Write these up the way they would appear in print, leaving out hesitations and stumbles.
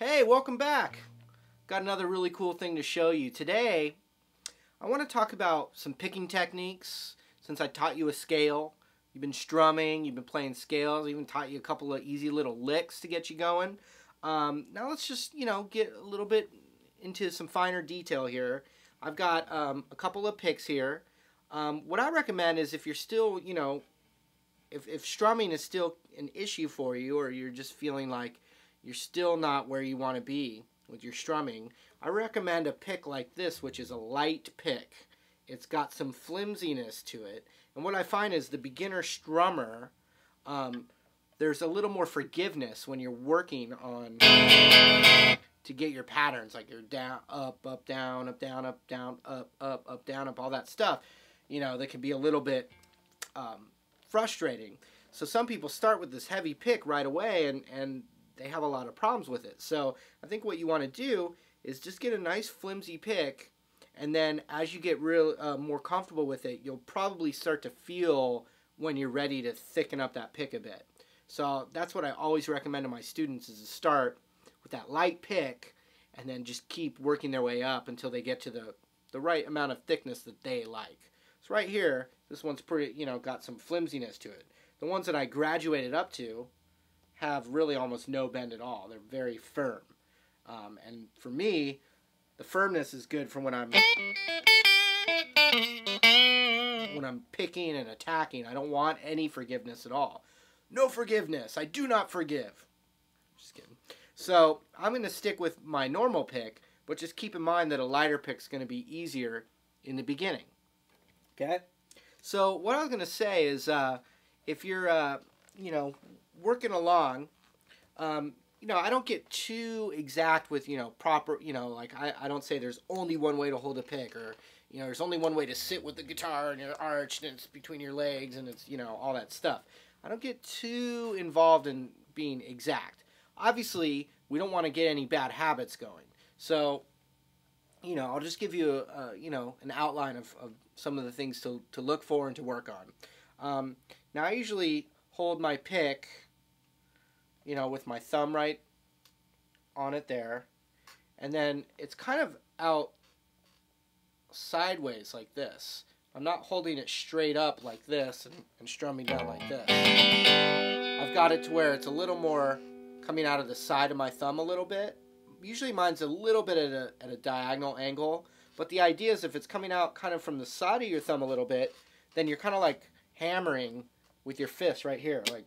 Hey, welcome back. Got another really cool thing to show you. Today, I want to talk about some picking techniques. Since I taught you a scale, you've been strumming, you've been playing scales, I even taught you a couple of easy little licks to get you going. Now let's just, get a little bit into some finer detail here. I've got a couple of picks here. What I recommend is if you're still, if strumming is still an issue for you, or you're just feeling like you're still not where you want to be with your strumming, I recommend a pick like this, which is a light pick. It's got some flimsiness to it. And what I find is the beginner strummer, there's a little more forgiveness when you're working on to get your patterns, like you're down, up, down, up, down, up, down, up, down, up, all that stuff. That can be a little bit frustrating. So some people start with this heavy pick right away, and they have a lot of problems with it. So I think what you want to do is just get a nice flimsy pick, and then as you get more comfortable with it, you'll probably start to feel when you're ready to thicken up that pick a bit. So that's what I always recommend to my students, is to start with that light pick and then just keep working their way up until they get to the right amount of thickness that they like. So right here, this one's pretty, got some flimsiness to it. The ones that I graduated up to have really almost no bend at all. They're very firm. And for me, the firmness is good for when I'm picking and attacking. I don't want any forgiveness at all. No forgiveness. I do not forgive. Just kidding. So I'm going to stick with my normal pick, but just keep in mind that a lighter pick is going to be easier in the beginning. Okay? So what I was going to say is, if you're, working along, I don't get too exact with, proper, like I don't say there's only one way to hold a pick, or, there's only one way to sit with the guitar and you're arched and it's between your legs and it's, all that stuff. I don't get too involved in being exact. Obviously, we don't want to get any bad habits going. So, I'll just give you, an outline of some of the things to look for and to work on. Now, I usually hold my pick, with my thumb right on it there, and then it's kind of out sideways like this. I'm not holding it straight up like this and strumming down like this. I've got it to where it's a little more coming out of the side of my thumb a little bit. Usually mine's a little bit at a diagonal angle, but the idea is if it's coming out kind of from the side of your thumb a little bit, then you're kind of like hammering with your fist right here, like,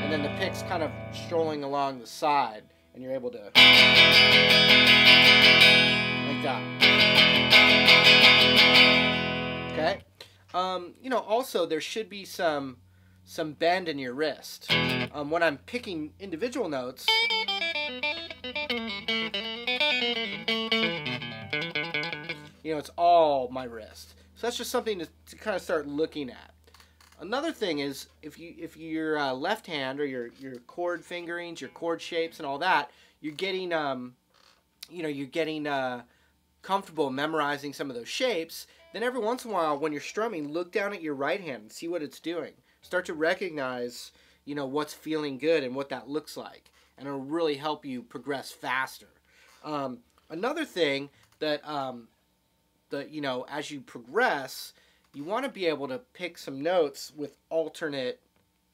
and then the pick's kind of strolling along the side, and you're able to, like that. Okay. Also there should be some bend in your wrist. When I'm picking individual notes, it's all my wrist. So that's just something to kind of start looking at. Another thing is, if your left hand, or your chord fingerings, your chord shapes and all that, you're getting comfortable memorizing some of those shapes, then every once in a while when you're strumming, look down at your right hand and see what it's doing. Start to recognize, what's feeling good and what that looks like, and it'll really help you progress faster. Another thing that as you progress, you want to be able to pick some notes with alternate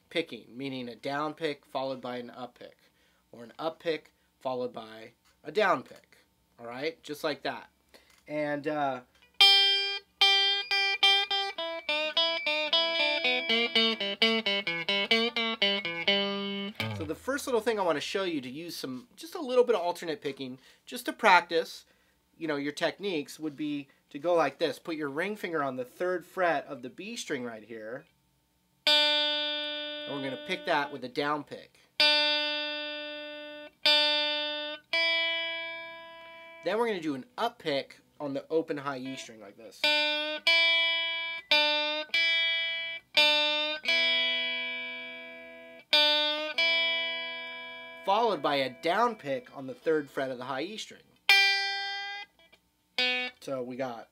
picking, meaning a down pick followed by an up pick, or an up pick followed by a down pick. All right, just like that. And so the first little thing I want to show you to use just a little bit of alternate picking, just to practice, your techniques, would be to go like this. Put your ring finger on the 3rd fret of the B string right here, and we're going to pick that with a down pick. Then we're going to do an up pick on the open high E string like this. Followed by a down pick on the 3rd fret of the high E string. So we got,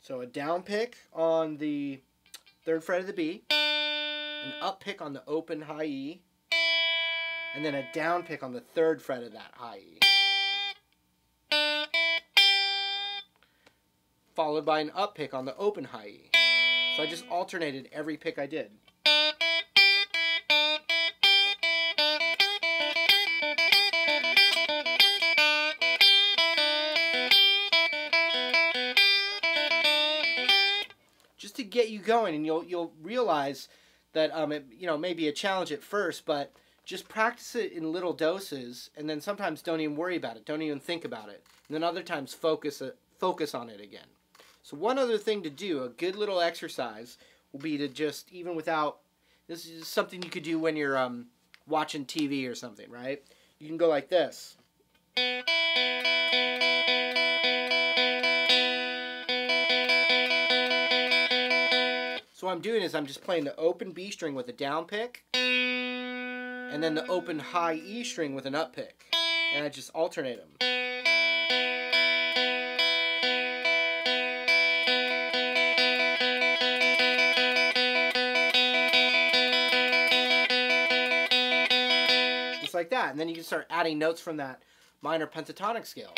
so a down pick on the 3rd fret of the B, an up pick on the open high E, and then a down pick on the 3rd fret of that high E, followed by an up pick on the open high E. So I just alternated every pick I did. Just to get you going, and you'll realize that it may be a challenge at first, but just practice it in little doses, and then sometimes don't even worry about it, don't even think about it, and then other times focus on it again. So one other thing to do, a good little exercise, will be to just, even without, this is something you could do when you're watching TV or something, right? You can go like this. So what I'm doing is I'm just playing the open B string with a down pick, and then the open high E string with an up pick, and I just alternate them. Just like that, and then you can start adding notes from that minor pentatonic scale.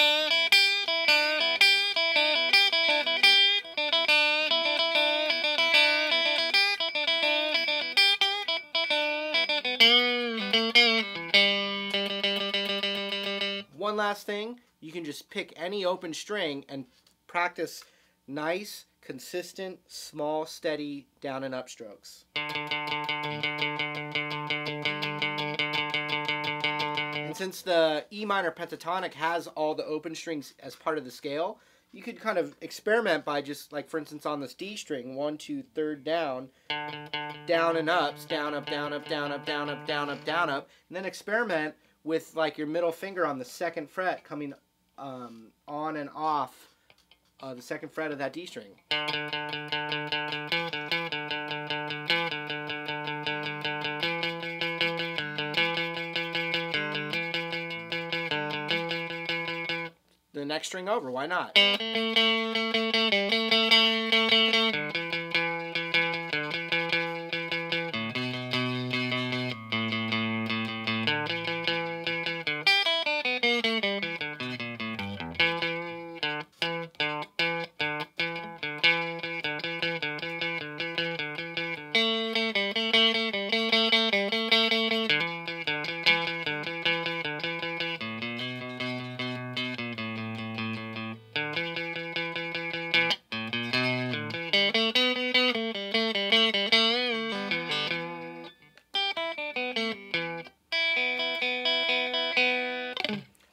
One last thing, you can just pick any open string and practice nice, consistent, small, steady down and up strokes. And since the E minor pentatonic has all the open strings as part of the scale, you could kind of experiment by just, like, for instance, on this D string, 1, 2, 3rd down, down and ups, down, up, down, up, down, up, down, up, down, up, down, up, and then experiment with, like, your middle finger on the 2nd fret coming on and off the 2nd fret of that D string. The next string over, why not?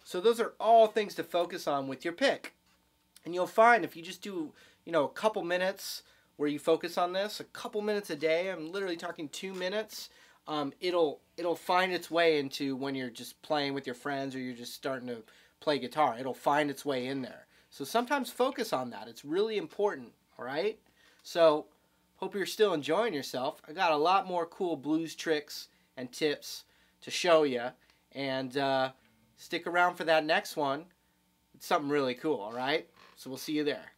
So those are all things to focus on with your pick. And you'll find if you just do, a couple minutes where you focus on this, a couple minutes a day, I'm literally talking 2 minutes, it'll find its way into when you're just playing with your friends or you're just starting to play guitar. It'll find its way in there. So sometimes focus on that. It's really important, all right? So hope you're still enjoying yourself. I got a lot more cool blues tricks and tips to show you, and stick around for that next one. It's something really cool, all right? So we'll see you there.